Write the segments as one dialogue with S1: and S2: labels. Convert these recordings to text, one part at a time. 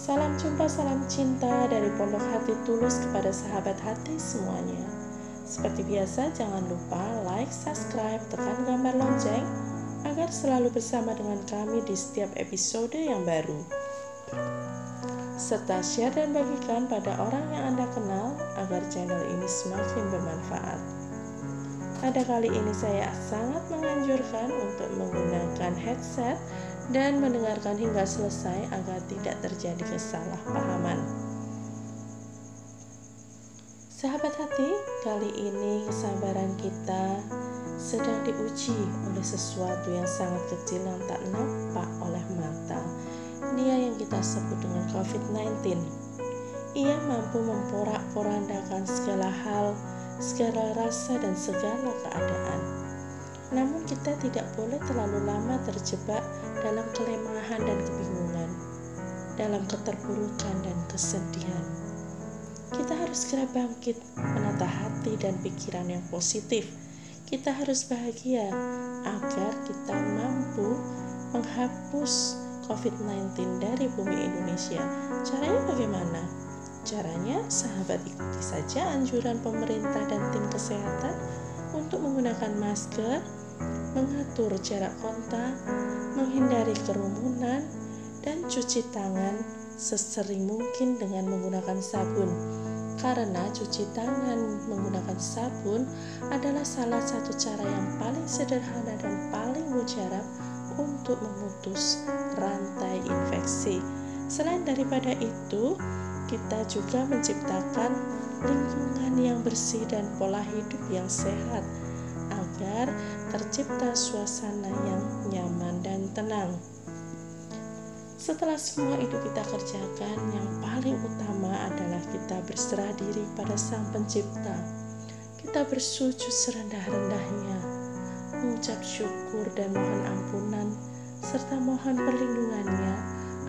S1: Salam jumpa, salam cinta dari Pondok Hati Tulus kepada sahabat hati semuanya. Seperti biasa, jangan lupa like, subscribe, tekan gambar lonceng agar selalu bersama dengan kami di setiap episode yang baru. Serta share dan bagikan pada orang yang Anda kenal agar channel ini semakin bermanfaat. Pada kali ini saya sangat menganjurkan untuk menggunakan headset dan mendengarkan hingga selesai agar tidak terjadi kesalahpahaman. Sahabat hati, kali ini kesabaran kita sedang diuji oleh sesuatu yang sangat kecil yang tak nampak oleh mata. Dia yang kita sebut dengan COVID-19. Ia mampu memporak-porandakan segala hal, segala rasa dan segala keadaan. Namun kita tidak boleh terlalu lama terjebak dalam kelemahan dan kebingungan, dalam keterpurukan dan kesedihan. Kita harus segera bangkit, menata hati dan pikiran yang positif. Kita harus bahagia agar kita mampu menghapus COVID-19 dari bumi Indonesia. Caranya bagaimana? Caranya sahabat ikuti saja anjuran pemerintah dan tim kesehatan untuk menggunakan masker, mengatur jarak kontak, menghindari kerumunan, dan cuci tangan sesering mungkin dengan menggunakan sabun. Karena cuci tangan menggunakan sabun adalah salah satu cara yang paling sederhana dan paling mujarab untuk memutus rantai infeksi. Selain daripada itu, kita juga menciptakan lingkungan yang bersih dan pola hidup yang sehat agar tercipta suasana yang nyaman dan tenang. Setelah semua itu kita kerjakan, yang paling utama adalah kita berserah diri pada Sang Pencipta. Kita bersujud serendah-rendahnya, mengucap syukur dan mohon ampunan serta mohon perlindungannya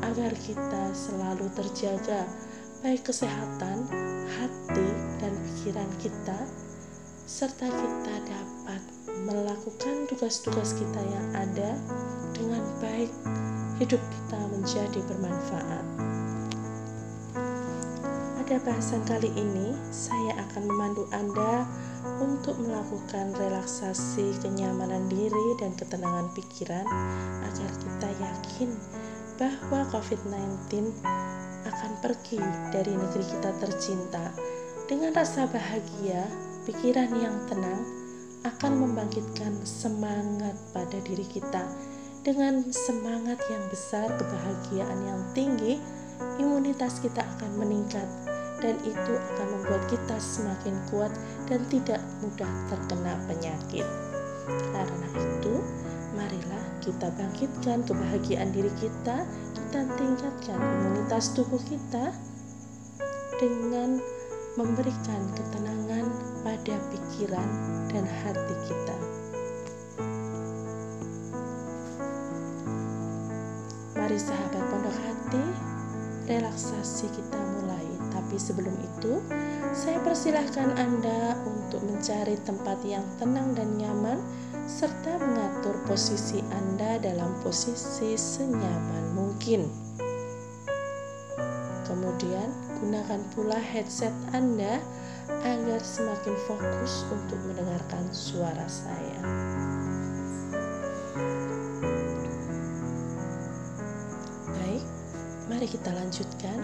S1: agar kita selalu terjaga, baik kesehatan, hati, dan pikiran kita, serta kita dapat melakukan tugas-tugas kita yang ada dengan baik, hidup kita menjadi bermanfaat. Pada bahasan kali ini, saya akan memandu Anda untuk melakukan relaksasi kenyamanan diri dan ketenangan pikiran agar kita yakin bahwa COVID-19 akan pergi dari negeri kita tercinta. Dengan rasa bahagia, pikiran yang tenang akan membangkitkan semangat pada diri kita. Dengan semangat yang besar, kebahagiaan yang tinggi, imunitas kita akan meningkat dan itu akan membuat kita semakin kuat dan tidak mudah terkena penyakit. Karena itu, marilah kita bangkitkan kebahagiaan diri kita tingkatkan imunitas tubuh kita dengan memberikan ketenangan pada pikiran dan hati kita. Mari sahabat Pondok Hati, relaksasi kita mulai. Tapi sebelum itu, saya persilahkan Anda untuk mencari tempat yang tenang dan nyaman serta mengatur posisi Anda dalam posisi senyaman mungkin. Kemudian, gunakan pula headset Anda agar semakin fokus untuk mendengarkan suara saya. Baik, mari kita lanjutkan.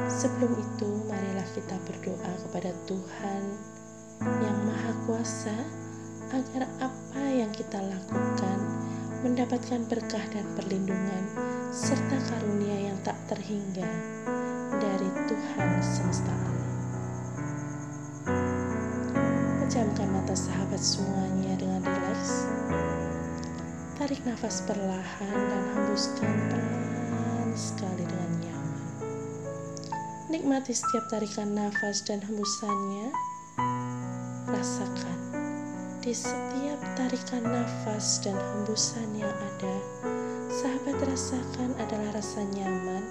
S1: Sebelum itu, marilah kita berdoa kepada Tuhan yang Maha Kuasa agar apa yang kita lakukan mendapatkan berkah dan perlindungan serta karunia yang tak terhingga dari Tuhan semesta alam. Pejamkan mata sahabat semuanya dengan rileks. Tarik nafas perlahan dan hembuskan pelan sekali dengan nyaman. Nikmati setiap tarikan nafas dan hembusannya. Rasakan di setiap tarikan nafas dan hembusan yang ada, sahabat rasakan adalah rasa nyaman,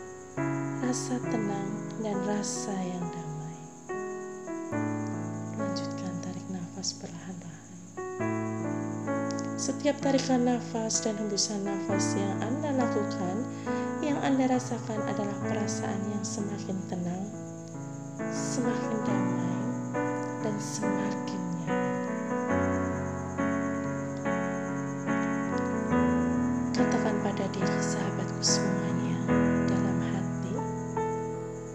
S1: rasa tenang, dan rasa yang damai. Lanjutkan tarik nafas perlahan-lahan. Setiap tarikan nafas dan hembusan nafas yang Anda lakukan, yang Anda rasakan adalah perasaan yang semakin tenang, semakin damai, dan semakin nyaman. Katakan pada diri sahabatku semuanya dalam hati,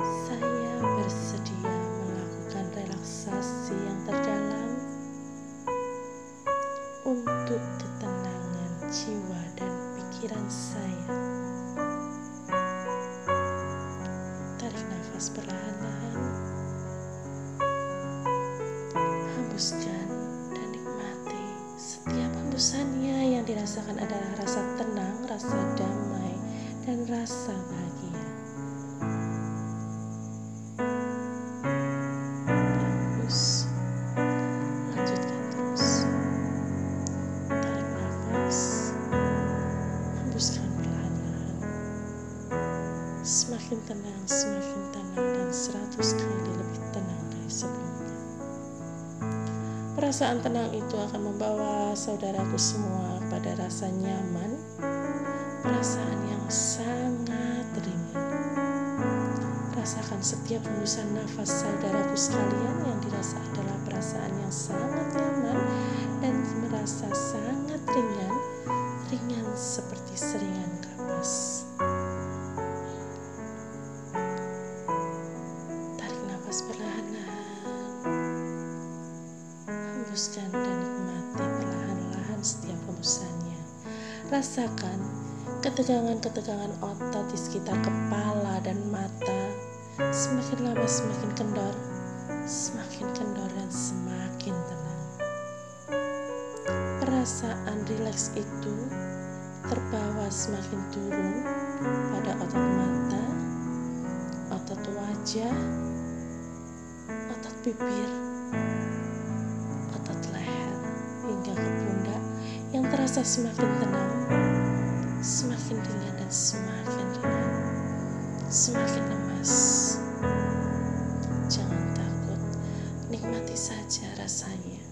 S1: saya bersedia melakukan relaksasi yang terdalam untuk ketenangan jiwa dan pikiran saya. Tarik nafas perlahan-lahan, hembuskan dan nikmati setiap hembusannya. Yang dirasakan adalah rasa tenang, rasa damai, dan rasa bahagia. Bagus, lanjutkan terus. Tarik nafas, hembuskan perlahan-lahan. Semakin tenang, dan 100 kali lebih tenang dari sebelumnya. Perasaan tenang itu akan membawa saudaraku semua pada rasa nyaman, perasaan yang sangat ringan. Rasakan setiap hembusan nafas saudaraku sekalian, yang dirasa adalah perasaan yang sangat nyaman dan merasa sangat ringan seperti seringan kapas. Tarik nafas perlahan-lahan, hembuskan dan nikmati perlahan-lahan setiap hembusannya. Rasakan ketegangan-ketegangan otot di sekitar kepala dan mata. Semakin lama semakin kendor dan semakin tenang. Perasaan rileks itu terbawa semakin turun pada otot mata, otot wajah, otot bibir, otot leher, hingga ke pundak, yang terasa semakin tenang, semakin ringan dan semakin ringan, semakin lemas. Jangan takut, nikmati saja rasanya.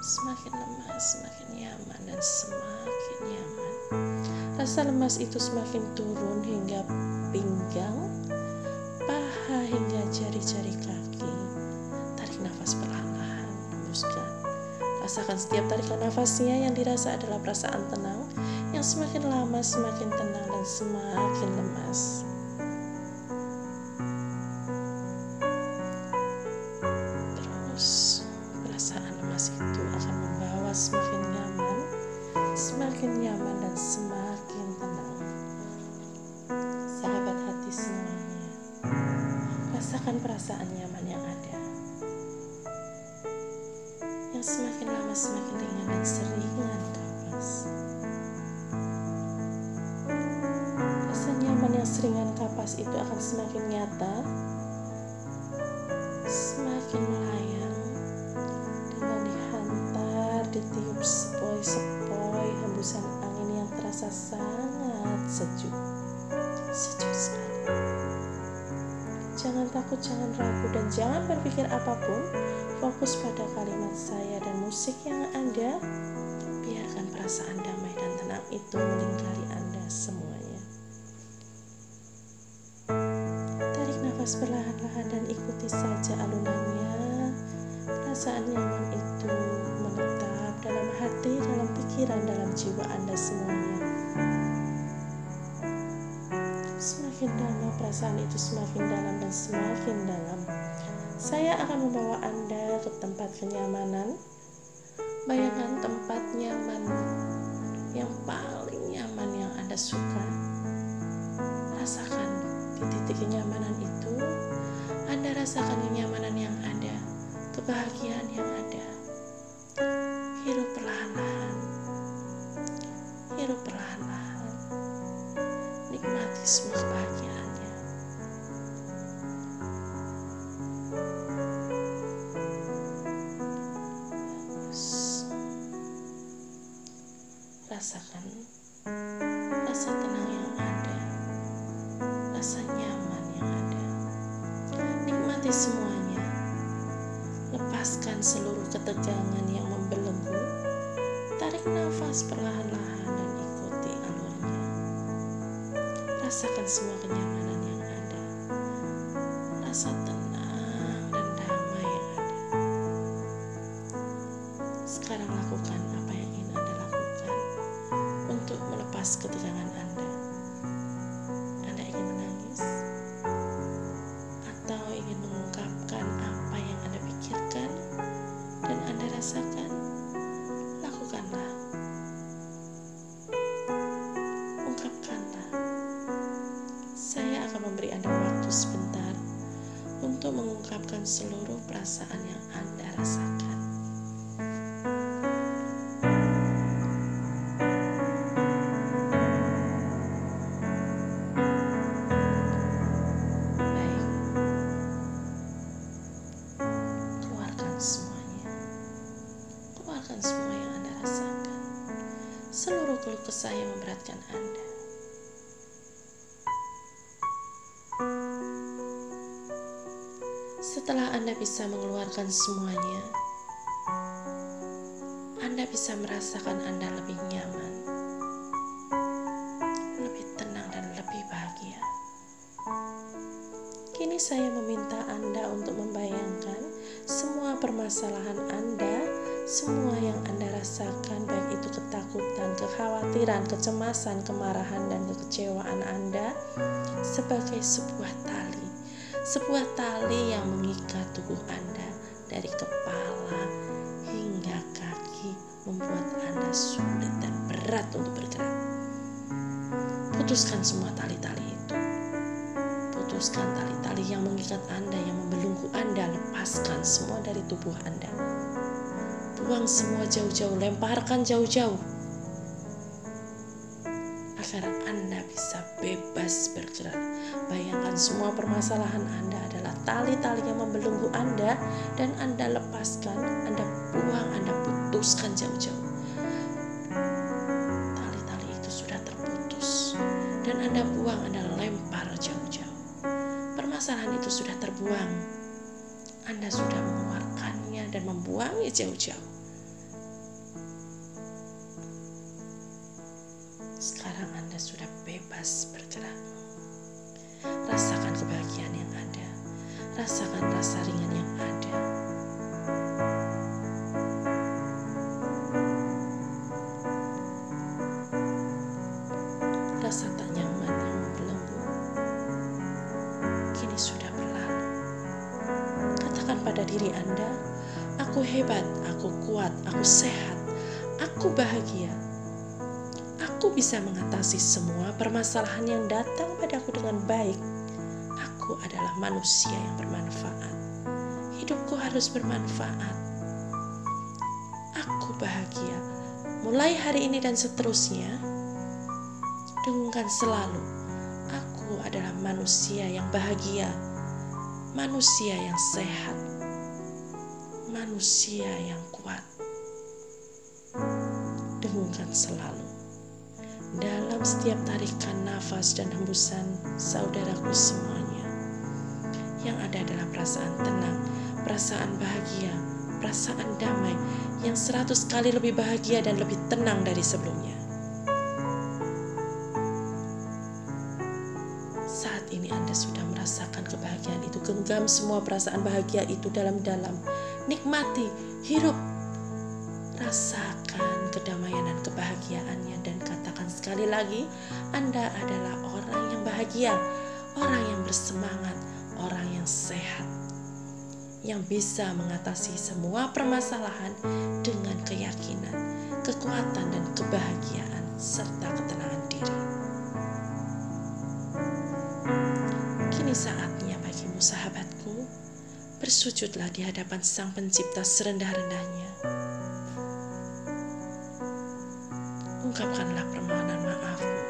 S1: Semakin lemas, semakin nyaman, dan semakin nyaman. Rasa lemas itu semakin turun hingga pinggang, paha, hingga jari-jari kaki. Tarik nafas perlahan-lahan, hembuskan. Rasakan setiap tarikan nafasnya, yang dirasa adalah perasaan tenang, yang semakin lama semakin tenang dan semakin lemas. Terus perasaan lemas itu akan membawa semakin nyaman dan semakin tenang. Sahabat hati semuanya, rasakan perasaan nyaman yang ada, yang semakin lama semakin ringan dan seringan kapas. Rasa nyaman yang seringan kapas itu akan semakin nyata, semakin melayang, dengan dihantar, ditiup sepoi-sepoi hembusan angin yang terasa sangat sejuk sekali. Jangan takut, jangan ragu, dan jangan berpikir apapun. Fokus pada kalimat saya dan musik yang ada. Biarkan perasaan damai dan tenang itu melingkari Anda semuanya. Tarik nafas perlahan-lahan dan ikuti saja alunannya. Perasaan nyaman itu menetap dalam hati, dalam pikiran, dalam jiwa Anda semuanya. Semakin lama perasaan itu semakin dalam dan semakin dalam. Saya akan membawa Anda ke tempat kenyamanan. Bayangkan tempat nyaman yang paling nyaman yang Anda suka. Rasakan di titik kenyamanan itu. Anda rasakan kenyamanan yang ada, kebahagiaan yang ada. Hirup perlahan-lahan, hirup perlahan-lahan. Nikmati semua kebahagiaannya. Rasakan rasa tenang yang ada, rasa nyaman yang ada. Nikmati semuanya. Lepaskan seluruh ketegangan yang membelenggu. Tarik nafas perlahan-lahan dan ikuti alurnya. Rasakan semua kenyamanan yang ada, rasa tenang dan damai yang ada. Sekarang lakukan apa yang ingin Anda lakukan untuk melepas ketegangan Anda. Anda ingin menangis atau ingin mengungkapkan apa yang Anda pikirkan dan Anda rasakan? Lakukanlah. Ungkapkanlah. Saya akan memberi Anda waktu sebentar untuk mengungkapkan seluruh perasaan yang Anda rasakan. Baik, keluarkan semuanya. Keluarkan semua yang Anda rasakan. Seluruh keluh kesah yang memberatkan Anda. Setelah Anda bisa mengeluarkan semuanya, Anda bisa merasakan Anda lebih nyaman, lebih tenang dan lebih bahagia. Kini saya meminta Anda untuk membayangkan semua permasalahan Anda, semua yang Anda rasakan, baik itu ketakutan, kekhawatiran, kecemasan, kemarahan, dan kekecewaan Anda, sebagai sebuah tali. Sebuah tali yang mengikat tubuh Anda dari kepala hingga kaki, membuat Anda sulit dan berat untuk bergerak. Putuskan semua tali-tali itu. Putuskan tali-tali yang mengikat Anda, yang membelenggu Anda. Lepaskan semua dari tubuh Anda. Buang semua jauh-jauh, lemparkan jauh-jauh, agar Anda bisa bebas bergerak. Bayangkan semua permasalahan Anda adalah tali-tali yang membelenggu Anda, dan Anda lepaskan, Anda buang, Anda putuskan jauh-jauh. Tali-tali itu sudah terputus, dan Anda buang, Anda lempar jauh-jauh. Permasalahan itu sudah terbuang, Anda sudah mengeluarkannya dan membuangnya jauh-jauh. Sekarang Anda sudah bebas bergerak. Rasakan kebahagiaan yang ada. Rasakan rasa ringan yang ada. Rasa tak nyaman yang membelenggu kini sudah berlalu. Katakan pada diri Anda, aku hebat, aku kuat, aku sehat, aku bahagia. Aku bisa mengatasi semua permasalahan yang datang padaku dengan baik. Aku adalah manusia yang bermanfaat. Hidupku harus bermanfaat. Aku bahagia. Mulai hari ini dan seterusnya, dengungkan selalu, aku adalah manusia yang bahagia, manusia yang sehat, manusia yang kuat. Dengungkan selalu. Dalam setiap tarikan nafas dan hembusan, saudaraku semuanya, yang ada adalah perasaan tenang, perasaan bahagia, perasaan damai, yang 100 kali lebih bahagia dan lebih tenang dari sebelumnya. Saat ini Anda sudah merasakan kebahagiaan itu. Genggam semua perasaan bahagia itu dalam-dalam. Nikmati, hirup, rasakan kedamaian dan kebahagiaannya, dan katakan sekali lagi, Anda adalah orang yang bahagia, orang yang bersemangat, orang yang sehat, yang bisa mengatasi semua permasalahan dengan keyakinan, kekuatan, dan kebahagiaan, serta ketenangan diri. Kini saatnya bagimu, sahabatku, bersujudlah di hadapan Sang Pencipta serendah-rendahnya. Ungkapkanlah permohonan maafmu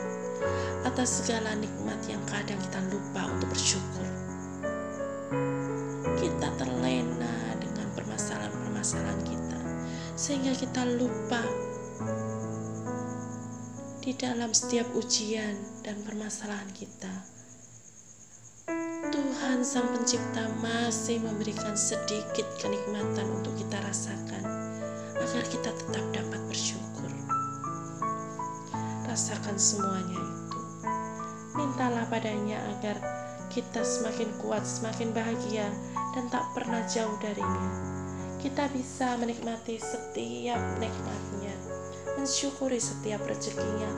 S1: atas segala nikmat yang kadang kita lupa untuk bersyukur. Kita terlena dengan permasalahan-permasalahan kita, sehingga kita lupa di dalam setiap ujian dan permasalahan kita, Tuhan Sang Pencipta masih memberikan sedikit kenikmatan untuk kita rasakan, agar kita tetap dapat bersyukur. Rasakan semuanya itu. Mintalah kepadanya agar kita semakin kuat, semakin bahagia, dan tak pernah jauh darinya. Kita bisa menikmati setiap nikmatnya, mensyukuri setiap rezekinya,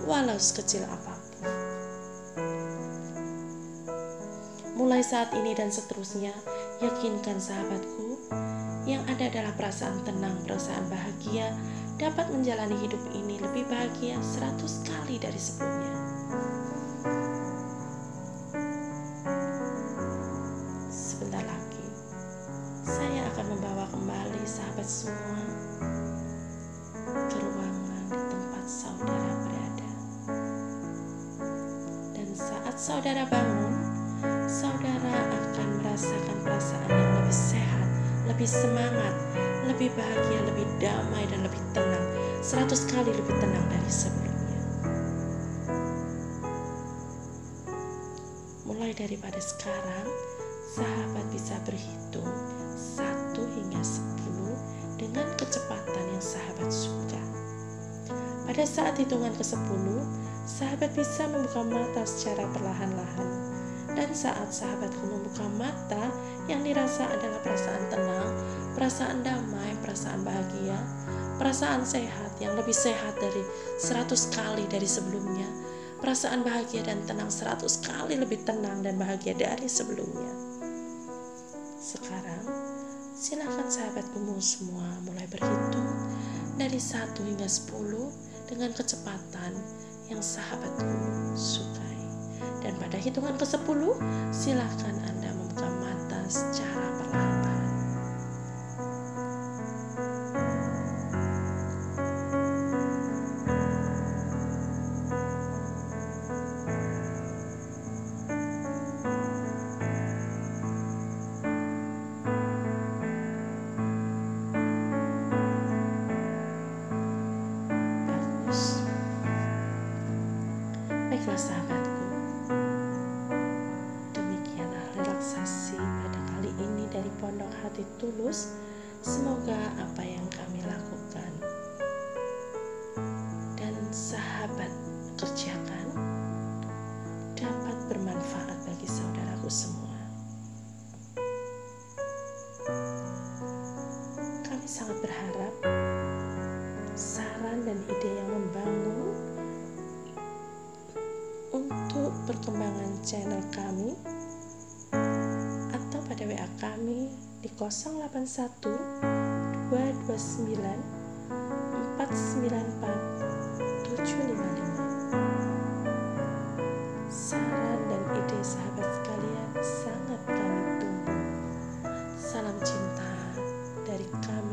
S1: walau sekecil apapun. Mulai saat ini dan seterusnya, yakinkan sahabatku, yang ada adalah perasaan tenang, perasaan bahagia, dapat menjalani hidup ini lebih bahagia 100 kali dari sebelumnya. Sebentar lagi, saya akan membawa kembali sahabat semua ke ruangan di tempat saudara berada. Dan saat saudara bangun, saudara akan merasakan perasaan yang lebih sehat, lebih semangat, lebih bahagia, lebih damai, dan lebih tenang, 100 kali lebih tenang dari sebelumnya. Mulai daripada sekarang, sahabat bisa berhitung 1 hingga 10 dengan kecepatan yang sahabat suka. Pada saat hitungan ke-10, sahabat bisa membuka mata secara perlahan-lahan. Dan saat sahabatku membuka mata, yang dirasa adalah perasaan tenang, perasaan damai, perasaan bahagia, perasaan sehat yang lebih sehat dari 100 kali dari sebelumnya, perasaan bahagia dan tenang 100 kali lebih tenang dan bahagia dari sebelumnya. Sekarang, silakan sahabatku semua mulai berhitung dari 1 hingga 10 dengan kecepatan yang sahabatku sukai. Dan pada hitungan ke-10, silakan Anda membuka mata secara perlahan-lahan. Bagus. Baiklah sahabatku, demikianlah relaksasi pada kali ini dari Pondok Hati Tulus. Semoga apa yang kami lakukan dan sahabat kerjakan dapat bermanfaat bagi saudaraku semua. Kami sangat berharap saran dan ide yang membangun untuk perkembangan channel kami atau pada WA kami di 081 229 494 755. Saran dan ide sahabat sekalian sangat kami tunggu. Salam cinta dari kami